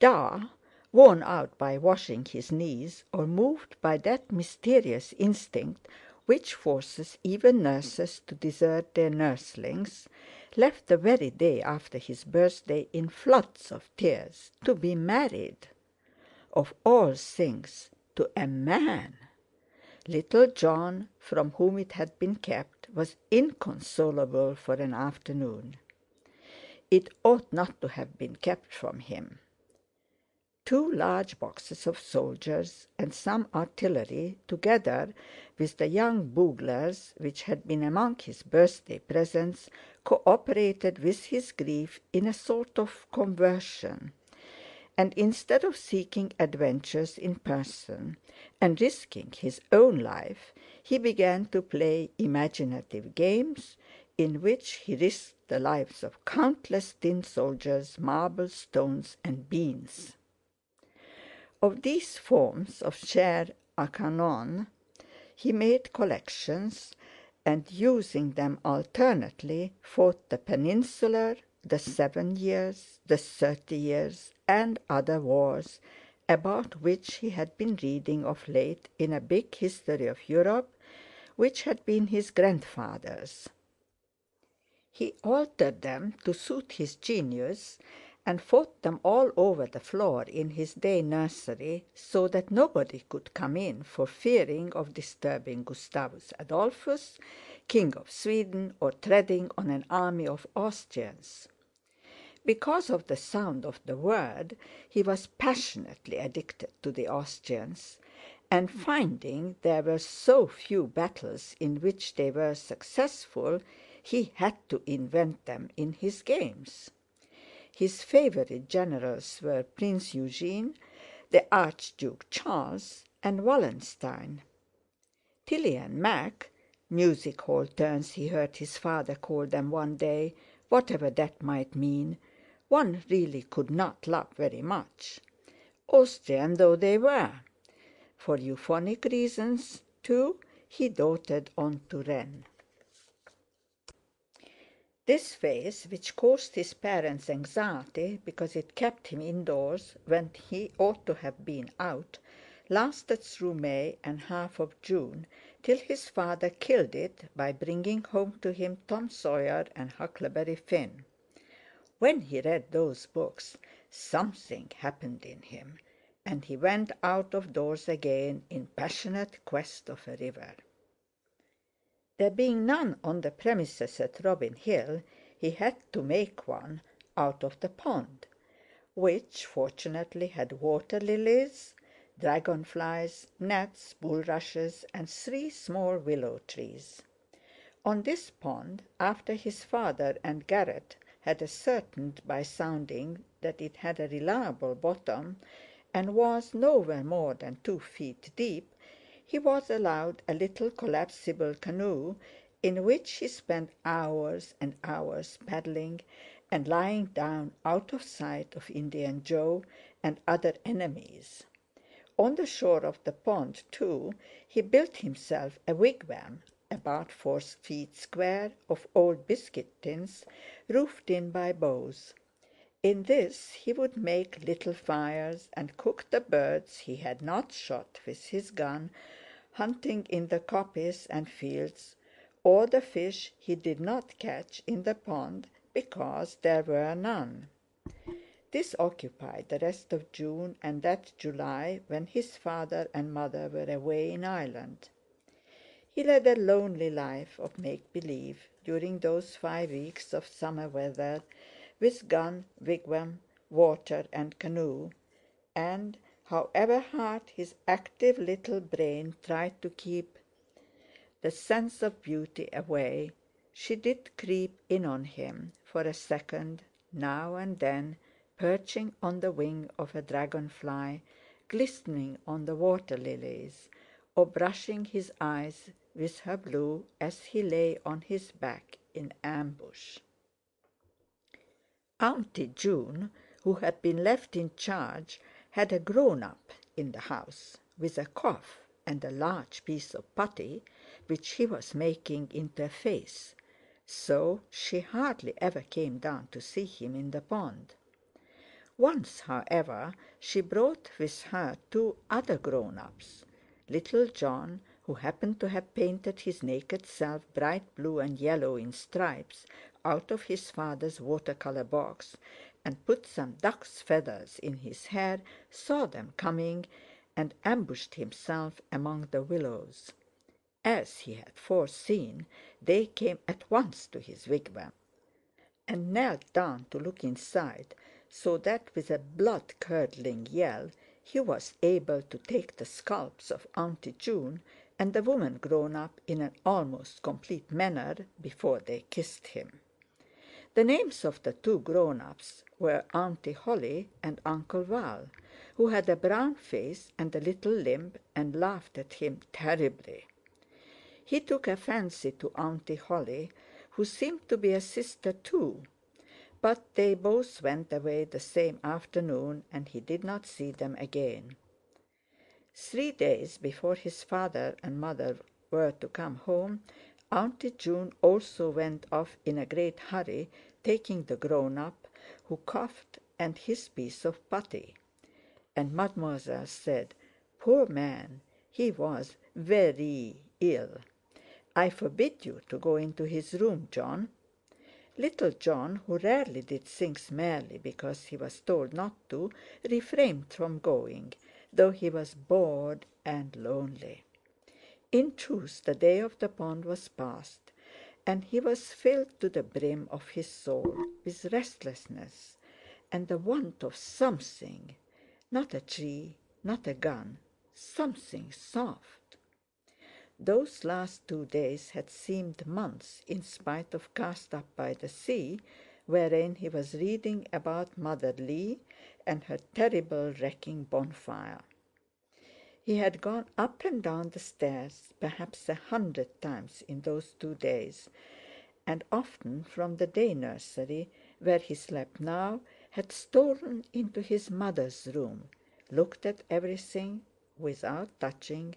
Da, worn out by washing his knees, or moved by that mysterious instinct which forces even nurses to desert their nurslings, left the very day after his birthday in floods of tears, to be married, of all things, to a man. Little John, from whom it had been kept, was inconsolable for an afternoon. It ought not to have been kept from him. 2 large boxes of soldiers and some artillery, together with the young buglers which had been among his birthday presents, co-operated with his grief in a sort of conversion, and instead of seeking adventures in person and risking his own life, he began to play imaginative games in which he risked the lives of countless tin soldiers, marbles, stones, and beans. Of these forms of chair à canon he made collections, and using them alternately fought the Peninsular, the 7 Years, the 30 Years, and other wars, about which he had been reading of late in a big history of Europe, which had been his grandfather's. He altered them to suit his genius, and fought them all over the floor in his day nursery, so that nobody could come in for fearing of disturbing Gustavus Adolphus, King of Sweden, or treading on an army of Austrians. Because of the sound of the word, he was passionately addicted to the Austrians, and finding there were so few battles in which they were successful, he had to invent them in his games. His favorite generals were Prince Eugene, the Archduke Charles, and Wallenstein. Tilly and Mac, music hall turns he heard his father call them one day, whatever that might mean, one really could not love very much, Austrian though they were. For euphonic reasons, too, he doted on Turenne. This phase, which caused his parents anxiety because it kept him indoors when he ought to have been out, lasted through May and half of June, till his father killed it by bringing home to him Tom Sawyer and Huckleberry Finn. When he read those books, something happened in him, and he went out of doors again in passionate quest of a river. There being none on the premises at Robin Hill, he had to make one out of the pond, which fortunately had water lilies, dragonflies, gnats, bulrushes, and 3 small willow trees. On this pond, after his father and Garrett had ascertained by sounding that it had a reliable bottom and was nowhere more than 2 feet deep, he was allowed a little collapsible canoe, in which he spent hours and hours paddling and lying down out of sight of Indian Joe and other enemies. On the shore of the pond, too, he built himself a wigwam, about 4 feet square, of old biscuit tins, roofed in by boughs. In this he would make little fires and cook the birds he had not shot with his gun, hunting in the coppice and fields, or the fish he did not catch in the pond because there were none. This occupied the rest of June and that July when his father and mother were away in Ireland. He led a lonely life of make-believe during those 5 weeks of summer weather, with gun, wigwam, water, and canoe, and, however hard his active little brain tried to keep the sense of beauty away, she did creep in on him for a second, now and then, perching on the wing of a dragonfly, glistening on the water lilies, or brushing his eyes with her blue as he lay on his back in ambush. Auntie June, who had been left in charge, had a grown-up in the house, with a cough and a large piece of putty, which he was making into a face, so she hardly ever came down to see him in the pond. Once, however, she brought with her two other grown-ups, little John, who happened to have painted his naked self bright blue and yellow in stripes out of his father's watercolor box, and put some duck's feathers in his hair, saw them coming, and ambushed himself among the willows. As he had foreseen, they came at once to his wigwam, and knelt down to look inside, so that with a blood-curdling yell he was able to take the scalps of Auntie June and the woman grown up in an almost complete manner before they kissed him. The names of the two grown-ups were Auntie Holly and Uncle Val, who had a brown face and a little limp and laughed at him terribly. He took a fancy to Auntie Holly, who seemed to be a sister too, but they both went away the same afternoon, and he did not see them again. 3 days before his father and mother were to come home, Auntie June also went off in a great hurry, taking the grown-up, who coughed, and his piece of putty. And Mademoiselle said, "Poor man, he was very ill. I forbid you to go into his room, John." Little John, who rarely did things merely because he was told not to, refrained from going, though he was bored and lonely. In truth, the day of the pond was past, and he was filled to the brim of his soul with restlessness and the want of something, not a tree, not a gun, something soft. Those last 2 days had seemed months in spite of Cast Up by the Sea, wherein he was reading about Mother Lee and her terrible wrecking bonfire. He had gone up and down the stairs perhaps 100 times in those 2 days, and often from the day nursery, where he slept now, had stolen into his mother's room, looked at everything without touching,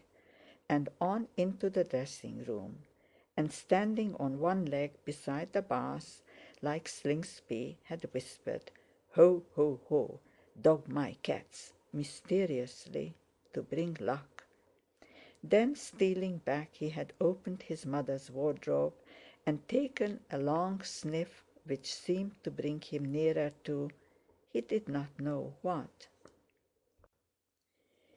and on into the dressing-room, and standing on one leg beside the bath, like Slingsby, had whispered, "Ho, ho, ho, dog my cats," mysteriously, to bring luck. Then, stealing back, he had opened his mother's wardrobe and taken a long sniff which seemed to bring him nearer to he did not know what.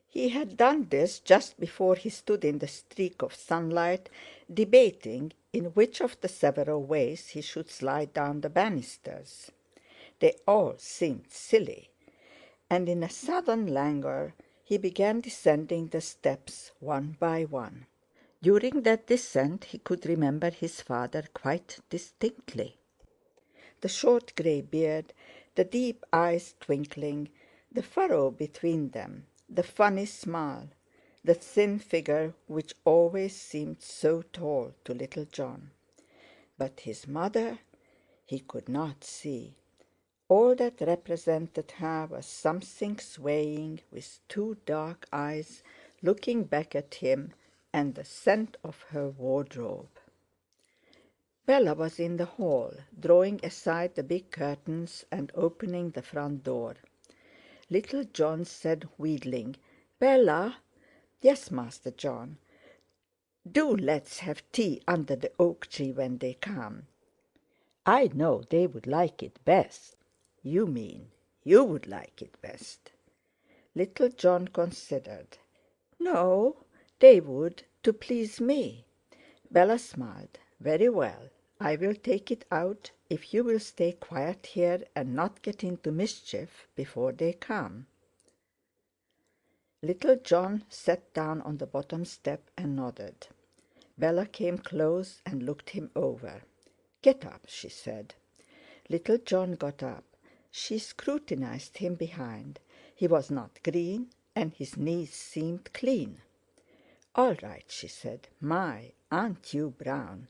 He had done this just before he stood in the streak of sunlight, debating in which of the several ways he should slide down the banisters. They all seemed silly, and in a sudden languor he began descending the steps one by one. During that descent he could remember his father quite distinctly. The short grey beard, the deep eyes twinkling, the furrow between them, the funny smile, the thin figure which always seemed so tall to little John. But his mother he could not see. All that represented her was something swaying, with two dark eyes looking back at him, and the scent of her wardrobe. Bella was in the hall, drawing aside the big curtains and opening the front door. Little John said, wheedling, "Bella." "Yes, Master John." "Do let's have tea under the oak tree when they come. I know they would like it best." "You mean you would like it best." Little John considered. "No, they would, to please me." Bella smiled. "Very well, I will take it out if you will stay quiet here and not get into mischief before they come." Little John sat down on the bottom step and nodded. Bella came close and looked him over. "Get up," she said. Little John got up. She scrutinized him behind. He was not green, and his knees seemed clean. "All right," she said. "My, aren't you brown?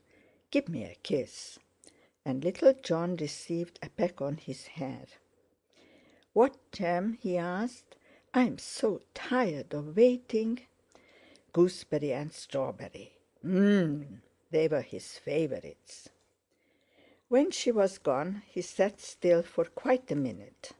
Give me a kiss." And little John received a peck on his hair. "What jam?" he asked. "I'm so tired of waiting." Gooseberry and strawberry. They were his favorites. When she was gone, he sat still for quite a minute.